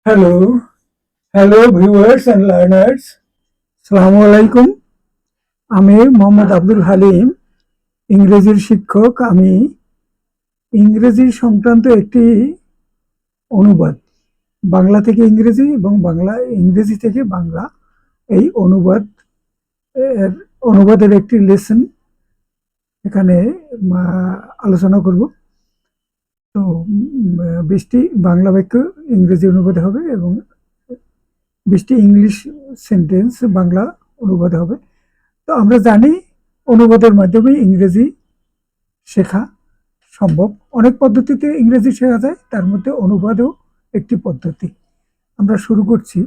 Hello, hello viewers and learners. আসসালামু আলাইকুম। আমি মোহাম্মদ আব্দুল হালিম, ইংরেজির শিক্ষক। আমি ইংরেজি সংক্রান্ত একটি অনুবাদ, বাংলা থেকে ইংরেজি এবং ইংরেজি থেকে বাংলা, এই এর অনুবাদের একটি লেসন এখানে আলোচনা করব। তো 20টি বাংলা বাক্য ইংরেজি অনুবাদ হবে এবং 20টি ইংলিশ সেন্টেন্স বাংলা অনুবাদ হবে। তো আমরা জানি অনুবাদের মাধ্যমে ইংরেজি শেখা সম্ভব। অনেক পদ্ধতিতে ইংরেজি শেখা যায়, তার মধ্যে অনুবাদও একটি পদ্ধতি। আমরা শুরু করছি।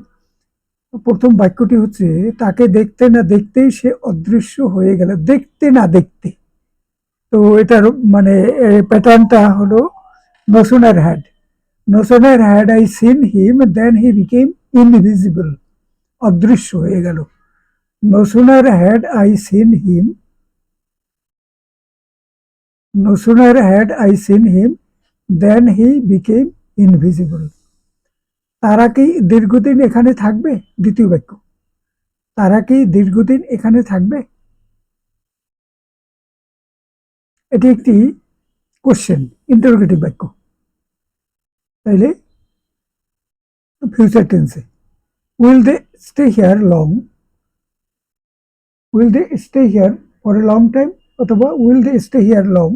প্রথম বাক্যটি হচ্ছে, তাকে দেখতে না দেখতেই সে অদৃশ্য হয়ে গেল। দেখতে না দেখতে, তো এটার মানে প্যাটার্নটা হলো no sooner had I seen him then he became invisible, অদৃশ্য হয়ে গেল। no sooner had I seen him No sooner had I seen him than he became invisible. তারা কি দীর্ঘদিন এখানে থাকবে? দ্বিতীয় বাক্য, তারা কি দীর্ঘদিন এখানে থাকবে? এটি একটি কোশ্চেন, ইন্টারোগেটিভ বাক্য। তাইলে ফিউচার টেন্সে will they stay here long, will they stay here for a long time, অথবা will they stay here long,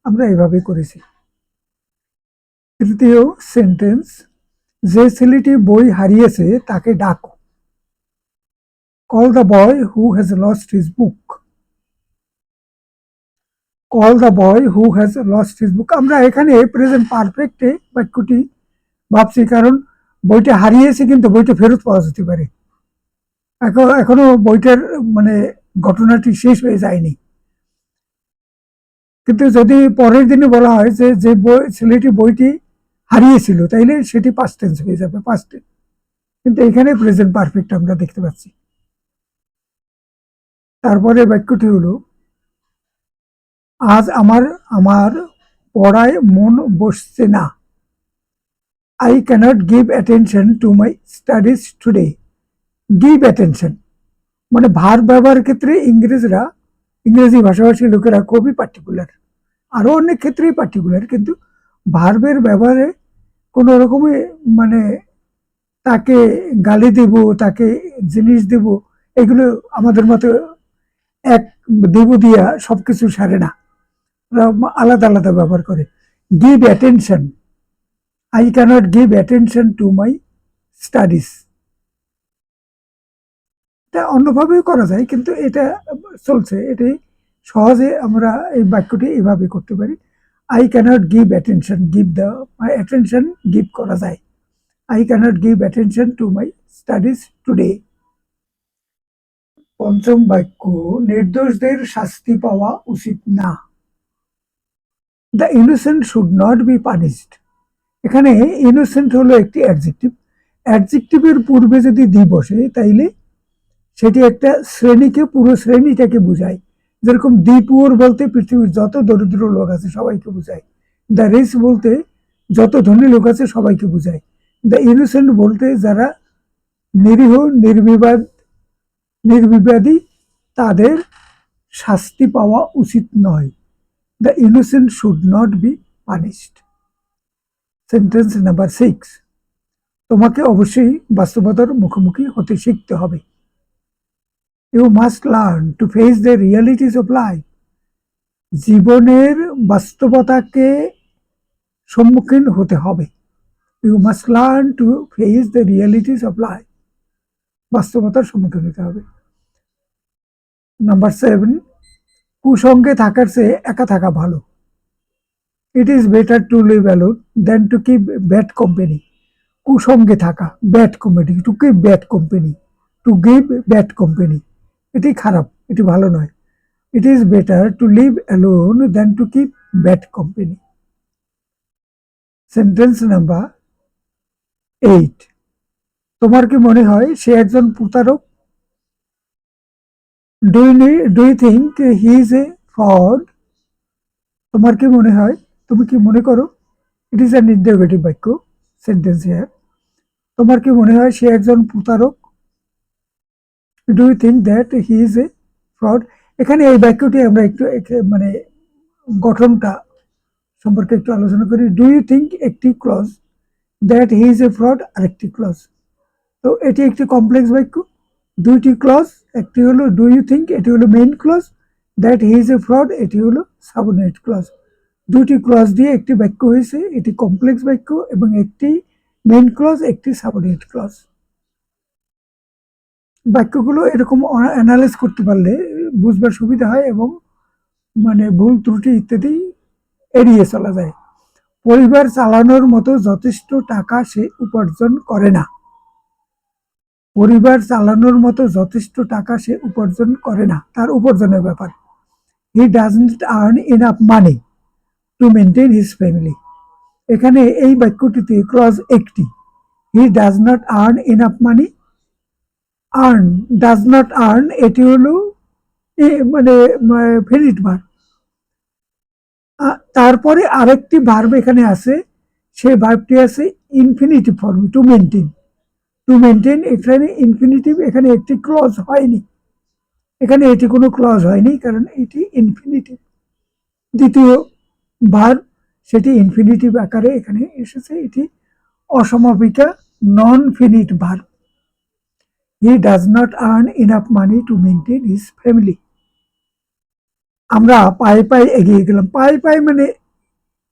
আমরা এভাবে করেছি। তৃতীয় সেন্টেন্স, যে ছেলেটি বই হারিয়েছে তাকে ডাকো। Call the boy who has lost his book. Call the boy who has lost his book. আমরা এখানে প্রেজেন্ট পারফেক্টে বাক্যটি ভাবছি, কারণ বইটা হারিয়েছে কিন্তু বইটা ফেরত পাওয়া যেতে পারে। এখনো বইটার মানে ঘটনাটি শেষ হয়ে যায়নি। কিন্তু যদি পরের দিনে বলা হয় যে যে ছেলেটি বইটি হারিয়েছিল, তাইলে সেটি পাস্ট টেন্স হয়ে যাবে, পাস্ট। কিন্তু এখানে প্রেজেন্ট পারফেক্ট আমরা দেখতে পাচ্ছি। তারপরে বাক্যটি হলো, আজ আমার আমার পড়ায় মন বসছে না। I cannot give attention to my studies today. Give attention মানে ভার ব্যবহারের ক্ষেত্রে ইংরেজি ভাষাভাষীর লোকেরা খুবই পার্টিকুলার, আরো অনেক ক্ষেত্রেই পার্টিকুলার, কিন্তু ভার্বের ব্যবহারে কোনো রকমই মানে তাকে গালি দেব, তাকে জিনিস দেব, এগুলো আমাদের মতো এক দেব দিয়া সবকিছু সারে না, আলাদা আলাদা ব্যবহার করে। Give attention, I cannot give attention to my studies. এটা অন্যভাবেও করা যায়, কিন্তু এটা চলছে, এটাই সহজে আমরা এই বাক্যটি এভাবে করতে পারি। I cannot give attention, give the attention, give করা যায়। I cannot give attention to my studies today. পঞ্চম বাক্য, নির্দোষদের শাস্তি পাওয়া উচিত না। The innocent should not be punished. এখানে ইনোসেন্ট হলো একটি অ্যাডজেক্টিভ। অ্যাডজেক্টিভের পূর্বে যদি দি বসে, তাইলে সেটি একটা শ্রেণীকে, পুরো শ্রেণীটাকে বোঝায়। যেরকম দি পুয়ার বলতে পৃথিবীর যত দরিদ্র লোক আছে সবাইকে বোঝায়। দ্য রিচ বলতে যত ধনী লোক আছে সবাইকে বোঝায়। দ্য ইনোসেন্ট বলতে যারা নিরীহ, নির্বিবাদী, তাদের শাস্তি পাওয়া উচিত নয়। The innocent should not be punished. Sentence number 6, তোমাকে অবশ্যই বাস্তবতার মুখোমুখি হতে শিখতে হবে। You must learn to face the realities of life. জীবনের বাস্তবতাকে সম্মুখীন হতে হবে। You must learn to face the realities of life, বাস্তবতার সম্মুখীন হতে হবে। নাম্বার 7, কুসঙ্গে থাকার চেয়ে একা থাকা ভালো। It is better to live alone than to keep bad company. কুসঙ্গে থাকা, bad company, to keep bad company, to give bad company, এটি খারাপ, এটি ভালো নয়। It is better to live alone than to keep bad company. Sentence number 8, তোমার কি মনে হয় সে একজন প্রতারক? Do you think he is a fraud? তোমার কি মনে হয়, তুমি কি মনে করো? ইট ইজ অ্যান ইন্টারোগেটিভ বাক্য সেন্টেন্স হিয়ার। তোমার কি মনে হয় সে একজন প্রতারক? Do you think that he is a fraud? এখানে এই বাক্যটি আমরা একটু মানে গঠনটা সম্পর্কে একটু আলোচনা করি। ডু ইউ থিঙ্ক একটি clause, that he is a fraud আরেকটি ক্লজ। তো এটি একটি কমপ্লেক্স বাক্য, দুইটি ক্লজ, একটি হলো ডু ইউ থিঙ্ক, এটি হলো main clause, that he is a fraud এটি হলো সাবঅর্ডিনেট ক্লজ। দুটি ক্লজ দিয়ে একটি বাক্য হয়েছে, এটি কমপ্লেক্স বাক্য এবং একটি মেইন ক্লজ একটি সাবঅর্ডিনেট ক্লজ। বাক্যগুলো এরকম অ্যানালাইজ করতে পারলে বুঝবার সুবিধা হয় এবং মানে ভুল ত্রুটি ইত্যাদি এড়িয়ে চলা যায়। পরিবার চালানোর মতো যথেষ্ট টাকা সে উপার্জন করে না। পরিবার চালানোর মতো যথেষ্ট টাকা সে উপার্জন করে না, তার উপার্জনের ব্যাপার। He doesn't earn enough money to maintain his family. এখানে এই বাক্যটিতে ক্লজ একটি, হি does not earn enough money. Earn, does not earn এটি হলো মানে ফিনিট ভার্ব। তারপরে আরেকটি ভার্ব এখানে আছে, সেই ভার্বটি আছে infinitive form, to maintain. To maintain এখানে ইনফিনিটিভ, এখানে একটি ক্লজ হয়নি, এখানে এটি কোনো ক্লজ হয়নি কারণ এটি ইনফিনিটিভ। দ্বিতীয় ভার্ব সেটি ইনফিনিটিভ আকারে এখানে এসেছে, এটি অসমাপিকা non finite verb. He does not earn enough money to maintain his family. আমরা পায়ে পায়ে এগিয়ে গেলাম, পায়ে পায়ে মানে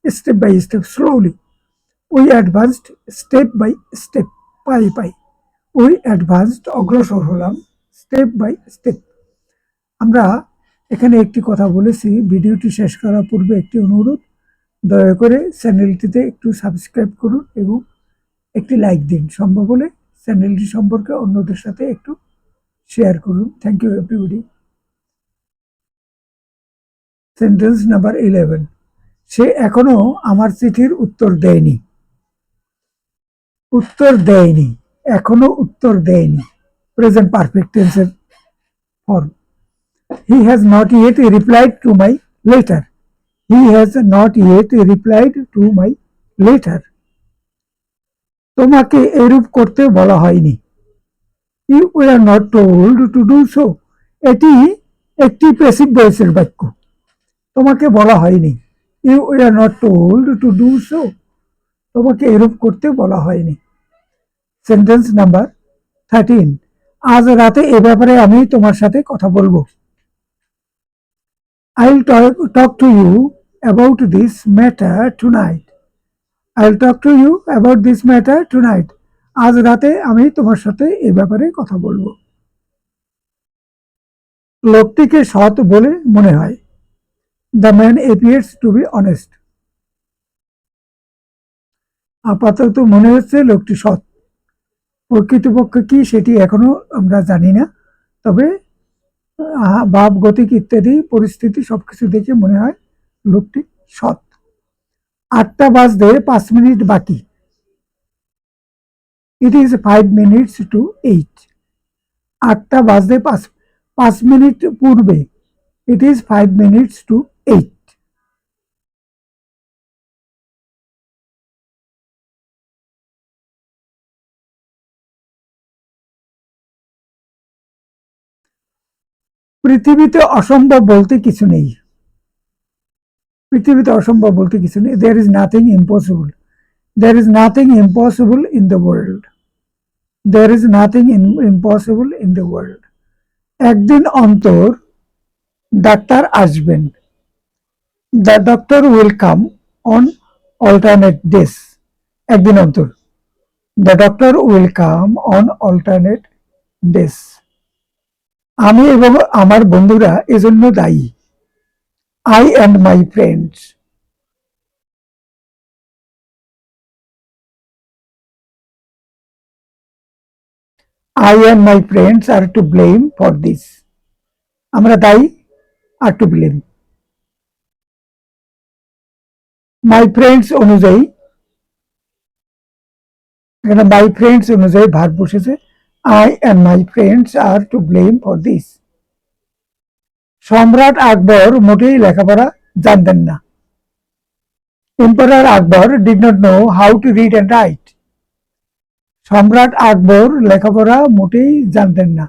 step by step, slowly. We advanced step by step, পায়ে পায়ে। উই অ্যাডভান্সড অগ্রসর হলাম স্টেপ বাই স্টেপ। আমরা এখানে একটি কথা বলেছি, ভিডিওটি শেষ করার পূর্বে একটি অনুরোধ, দয়া করে চ্যানেলটিতে একটু সাবস্ক্রাইব করুন এবং একটি লাইক দিন, সম্ভব হলে চ্যানেলটি সম্পর্কে অন্যদের সাথে একটু শেয়ার করুন। Thank you everybody. Sentence number 11, সে এখনো আমার চিঠির উত্তর দেয়নি। উত্তর দেয়নি, এখনো উত্তর দেয়নি, প্রেজেন্ট পারফেক্ট টেন্সের form. He has not yet replied to my letter. He has not yet replied to my letter. তোমাকে এরূপ করতে বলা হয়নি। You were not told to do so. এটি একটি প্যাসিভ ভয়েসের বাক্য, তোমাকে বলা হয়নি। You were not told to do so, তোমাকে এরূপ করতে বলা হয়নি। সেন্টেন্স নাম্বার 13, আজ রাতে এ ব্যাপারে আমি তোমার সাথে কথা বলবো। I'll talk to you about this matter tonight. I'll talk to you about this matter tonight. আজ রাতে আমি তোমার সাথে এ ব্যাপারে কথা বলবো। লোকটিকে সৎ বলে মনে হয়। The man appears to be honest. আপাতত মনে হচ্ছে লোকটি সৎ, প্রকৃতপক্ষে কি সেটি এখনো আমরা জানি না, তবে ভাব, গতিক ইত্যাদি পরিস্থিতি সবকিছু দেখে মনে হয় লোকটি সৎ। 8টা বাজতে 5 মিনিট বাকি। It is 5 minutes to 8. 8টা বাজতে 5 মিনিট পূর্বে। It is 5 minutes to 8. পৃথিবীতে অসম্ভব বলতে কিছু নেই। পৃথিবীতে অসম্ভব বলতে কিছু নেই। There is nothing impossible. There is nothing impossible in the world. There is nothing impossible in the world. একদিন অন্তর ডাক্তার আসবেন। The doctor will come on alternate days. একদিন অন্তর। The doctor will come on alternate days. আমি এবং আমার বন্ধুরা এজন্য দায়ী। I and my friends. I and my friends are to blame for this. আমরা দায়ী, are to blame. My friends অনুযায়ী, এখানে my friends অনুযায়ী ভার্ব বসেছে। I and my friends are to blame for this. সম্রাট আকবর মোটেই লেখাপড়া জানতেন না। Emperor Akbar did not know how to read and write. সম্রাট আকবর লেখাপড়া মোটেই জানতেন না।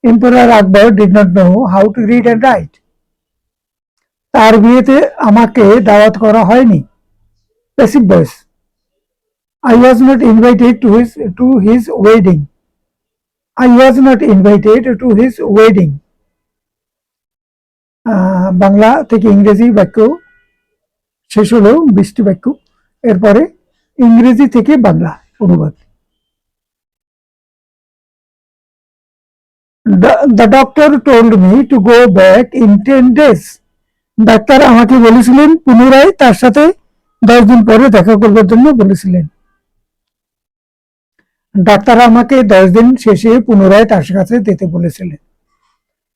Emperor Akbar did not know how to read and right. তার বিয়েতে আমাকে দাওয়াত করা হয়নি। Passive voice. I was not invited to his wedding. I was not invited to his wedding. Bangla থেকে ইংরেজি বাক্য শেষ হলো 20টি বাক্য। এরপরে ইংরেজি থেকে বাংলা অনুবাদ। The doctor told me to go back in 10 days. Doctor আমাকে বলেছিলেন পুনরায় তার সাথে 10 দিন পরে দেখা করবার জন্য বলেছিলেন। ডাক্তার আমাকে 10 দিন শেষে পুনরায় তার কাছে যেতে বলেছিলেন।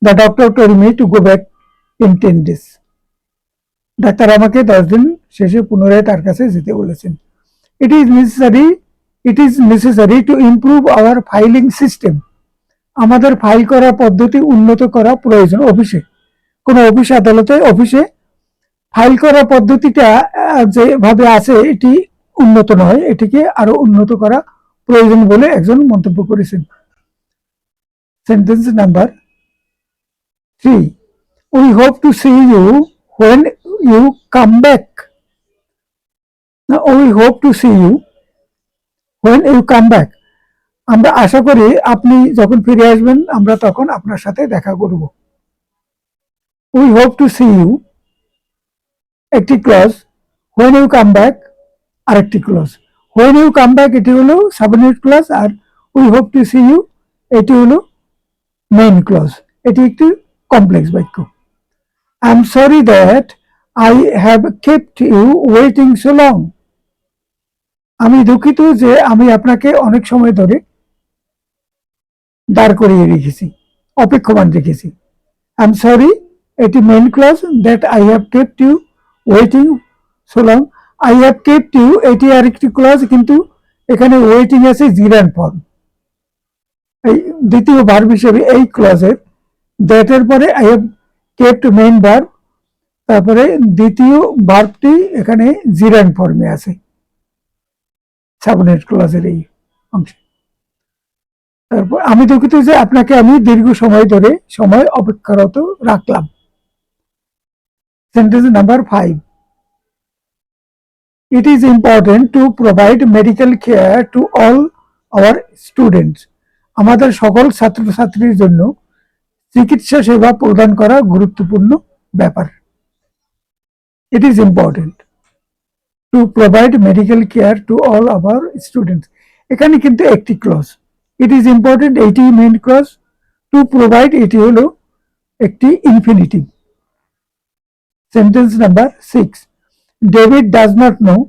The doctor told me to go back in 10 days. Doctor আমাকে 10 দিন শেষে পুনরায় তার কাছে যেতে বলেছেন। It is necessary to improve our filing system. আমাদের ফাইল করা পদ্ধতি উন্নত করা প্রয়োজন। অফিসে, কোন অফিস আদালতে অফিসে ফাইল করা পদ্ধতিটা যেভাবে আছে এটি উন্নত নয়, এটিকে আরো উন্নত করা প্রয়োজন বলে একজন মন্তব্য করেছেন। Sentence number 3. We hope to see you when you come back. Now, we hope to see you when you come back. আমরা আশা করি আপনি যখন ফিরে আসবেন আমরা তখন আপনার সাথে দেখা করব। We hope to see you একটি clause, when you come back আরেকটি clause. when you come back এটি হলো সাবঅর্ডিনেট ক্লজ, আর we hope to see you এটি হলো মেইন ক্লজ। এটি একটি কমপ্লেক্স বাক্য। I am sorry that I have kept you waiting so long. আমি দুঃখিত যে আমি আপনাকে অনেক সময় ধরে দাঁড় করিয়ে রেখেছি, অপেক্ষমান রেখেছি। I am sorry এটি main clause, that I have kept you waiting so long. I have kept you এটি আরেকটি ক্লজ, কিন্তু এখানে ওয়েটিং আছে জিরান ফর্ম। এই দ্বিতীয় ভার্ব হিসেবে এই ক্লজের that এর পরে I have kept main verb, তারপরে দ্বিতীয় ভার্বটি এখানে জিরান ফর্মে আছে সাবঅর্ডিনেট ক্লজের এই অংশে। তারপর আমি দুঃখিত যে আপনাকে আমি দীর্ঘ সময় ধরে অপেক্ষারত রাখলাম। Sentence number 5. It is important to provide medical care to all our students. আমাদের সকল ছাত্রছাত্রীর জন্য চিকিৎসা সেবা প্রদান করা গুরুত্বপূর্ণ ব্যাপার। It is important to provide medical care to all our students. এখানে কিন্তু একটি ক্লজ। It is important এটি মেইন ক্লজ, to provide এটি হলো একটি infinitive. Sentence number 6. David does not know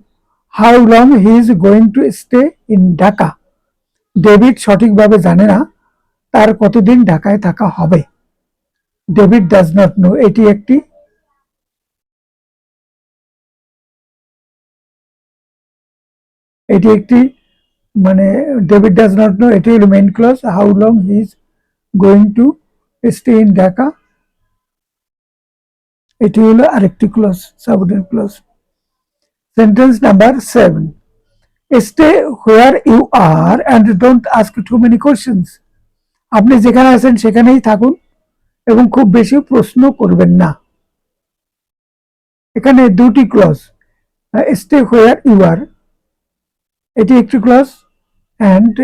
how long he is going to stay in Dhaka. David সঠিকভাবে জানে না তার কতদিন ঢাকায় থাকা হবে। ডেভিড ডাজ নট নো এটি একটি মানে ডেভিড ডাজ নট নো এটি হলো main clause. How long he is going to stay in Dhaka এটি হলো আরেকটি clause, subordinate clause. Sentence number 7. Stay where you are and don't ask too many questions. আপনি যেখানে আছেন সেখানেই থাকুন এবং খুব বেশি প্রশ্ন করবেন না। এখানে দুটি clause, stay where you are এটি একটি clause, and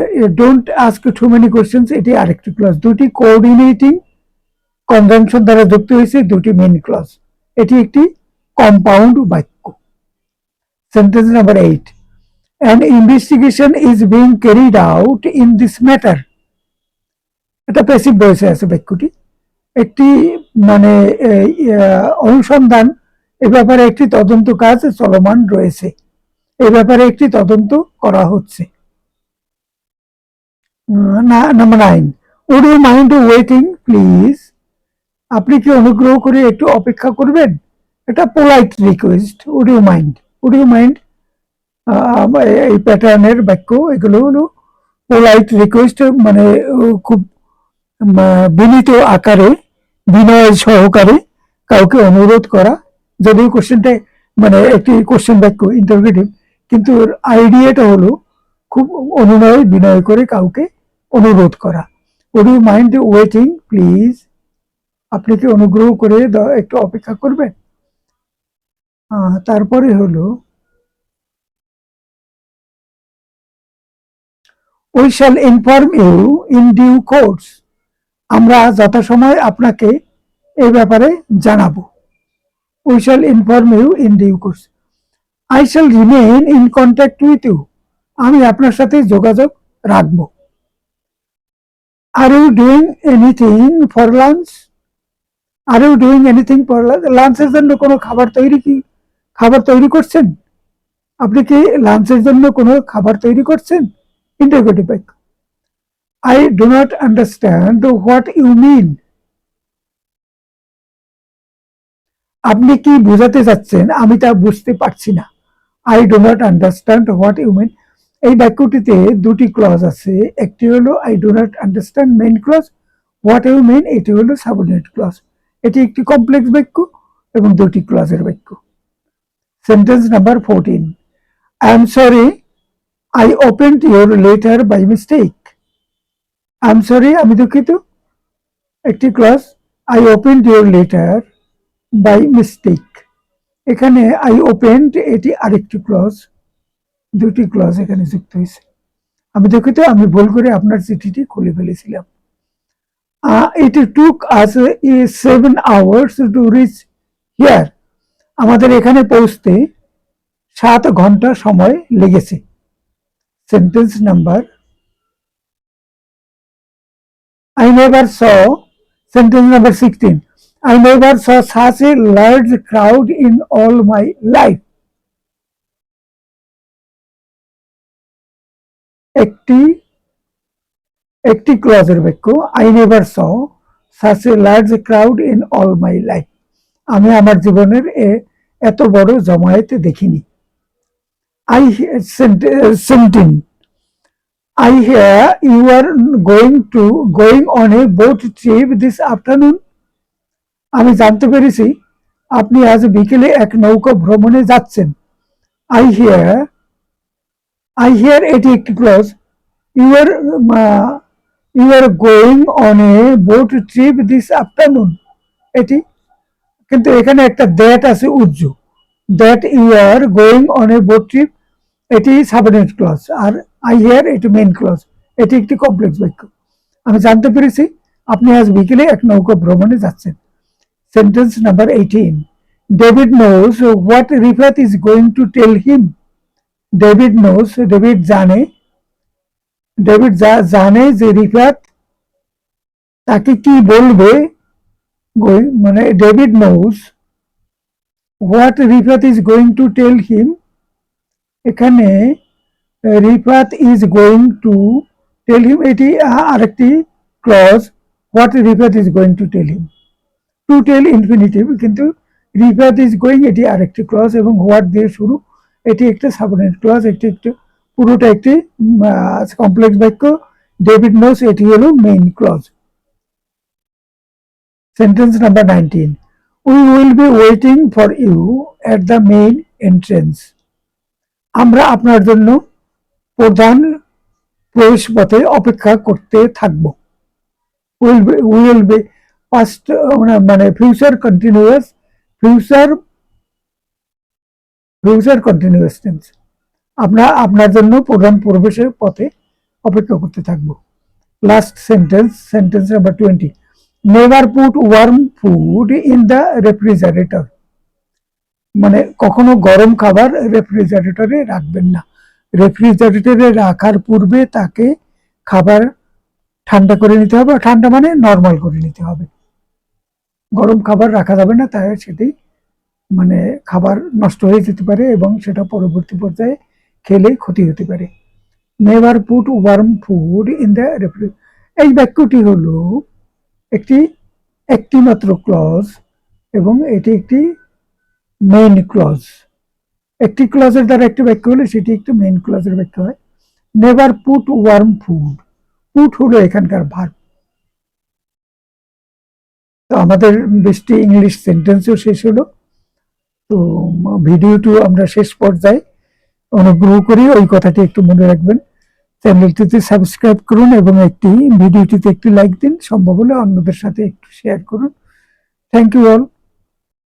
don't ask too many questions এটি আরেকটি ক্লজ। দুটি কোঅর্ডিনেটিং কনজাংশন দ্বারা যুক্ত হয়েছে দুটি মেইন ক্লজ। এটি একটি কম্পাউন্ড বাক্য। Sentence number 8. An investigation is being carried out in this matter. এটা প্যাসিভ ভয়েসে আছে বাক্যটি। একটি মানে অনুসন্ধান, এ ব্যাপারে একটি তদন্ত কাজ চলমান রয়েছে, এ ব্যাপারে একটি তদন্ত করা হচ্ছে। Number 9. Would you mind waiting please? আপনি কি অনুগ্রহ করে একটু অপেক্ষা করবেন? এটা polite request. Would you mind এই প্যাটার্নের বাক্য এগুলো হলো পোলাইট রিকোয়েস্ট, মানে খুব বিনীত আকারে বিনয় সহকারে কাউকে অনুরোধ করা। যদিও কোশ্চেনটা মানে একটি কোশ্চেন বাক্য ইন্টারোগেটিভ, কিন্তু আইডিয়াটা হলো খুব অনুনয় বিনয় করে কাউকে অনুরোধ করা। Would you mind waiting please? আপনি কি অনুগ্রহ করে একটু অপেক্ষা করবেন? তারপরে হলো we shall inform you in due course. আমরা যথাসময় আপনাকে এই ব্যাপারে জানাবো। We shall inform you in due course. I shall remain in contact with you. আমি আপনার সাথে যোগাযোগ রাখবো। Are you doing anything for lunch? Are you doing anything for lunch? লাঞ্চের জন্য কোনো খাবার তৈরি করছেন? আপনি কি লাঞ্চের জন্য কোনো খাবার তৈরি করছেন? ইন্টারোগেটিভ বাক্য। I do not understand what you mean. আপনি কি বোঝাতে চাচ্ছেন? আমি তা বুঝতে পারছি না। I do not understand what you mean. এই বাক্যটিতে দুটি ক্লজ আছে। একটি হলো I do not understand main clause, what you mean এটি হলো সাবঅর্ডিনেট ক্লজ। এটি একটি কমপ্লেক্স বাক্য এবং দুটি ক্লজের বাক্য। Sentence number 14, I am sorry I opened your letter by mistake. I am sorry, আমি দুঃখিত। একটি clause, I opened your letter by mistake. এখানে আই ওপেন্ড এটি আরেকটি ক্লজ, দুটি ক্লজ এখানে যুক্ত হয়েছে। আমি দুঃখিত, আমি ভুল করে আপনার চিঠিটি খুলে ফেলেছিলাম। ইট টুক আস 7 hours টু রিচ হিয়ার। আমাদের এখানে পৌঁছতে 7 ঘন্টা সময় লেগেছে। Sentence number I never saw, sentence number 16, I never saw such a large crowd in all my life. একটি ক্লজের বাক্য, I never saw such a large crowd in all my life. আমি আমার জীবনের এত বড় জমায়েত দেখিনি। I 17, I hear you are going on a boat trip this afternoon. আমি জানতে পেরেছি আপনি আজ বিকেলে এক নৌকা ভ্রমণে যাচ্ছেন। I hear এটি একটি clause, you are going on a boat trip this afternoon। এটি কিন্তু এখানে একটা দ্যাট আছে উজ্জ, that you are going on a boat trip এটি সাবঅর্ডিনেট ক্লজ, আর I hear এটি মেইন ক্লজ। এটি একটি কমপ্লেক্স বাক্য। আমি জানতে পেরেছি আপনি আজ বিকেলে এক নৌকা ভ্রমণে যাচ্ছেন। Sentence number 18, David knows what Rifat is going to tell him. David knows, David জানে যে রিফাত তাকে কি বলবে। মানে David knows what Rifat is going to tell him. এখানে Rifat is going to tell him এটি আরেকটি ক্লজ, what Rifat is going to tell him. To tell infinitive, কিন্তু রিফাত ইজ গোয়িং এটি আরেকটি ক্লজ এবং হোয়াট দিয়ে শুরু এটি একটা সাবঅর্ডিনেট ক্লজ। পুরোটা একটি কমপ্লেক্স বাক্য। ডেভিড নোজ এটি হলো main clause. Sentence number 19, we will be waiting for you at the main entrance. আমরা আপনার জন্য প্রধান প্রবেশ পথে অপেক্ষা করতে থাকব। উইল বি পাস্ট মানে ফিউচার কন্টিনিউয়াস টেন্স। আমরা আপনার জন্য প্রধান প্রবেশের পথে অপেক্ষা করতে থাকব। Last sentence number 20, never put warm food in the refrigerator. মানে কখনো গরম খাবার রেফ্রিজারেটরে রাখবেন না। রেফ্রিজারেটরে রাখার পূর্বে তাকে খাবার ঠান্ডা করে নিতে হবে, ঠান্ডা মানে নর্মাল করে নিতে হবে। গরম খাবার রাখা যাবে না, তাই সেটি মানে খাবার নষ্ট হয়ে যেতে পারে এবং সেটা পরবর্তী পর্যায়ে খেলে ক্ষতি হতে পারে। Never put warm food in the refrigerator. এই বাক্যটি হলো একটি মাত্র ক্লজ এবং এটি একটি মেইন ক্লজ। একটি ক্লজের দ্বারা একটি বাক্য হলে সেটি একটি মেইন ক্লজের বাক্য হয়। Never put warm food, put হলো এখানকার ভার্ব। তো আমাদের 20টি ইংলিশ সেন্টেন্সও শেষ হলো। তো ভিডিওটি আমরা শেষ পর্যায়ে অনুগ্রহ করি ওই কথাটি একটু মনে রাখবেন। চ্যানেলটিতে সাবস্ক্রাইব করুন এবং ভিডিওটিতে একটি লাইক দিন, সম্ভব হলে অন্যদের সাথে একটু শেয়ার করুন। Thank you all.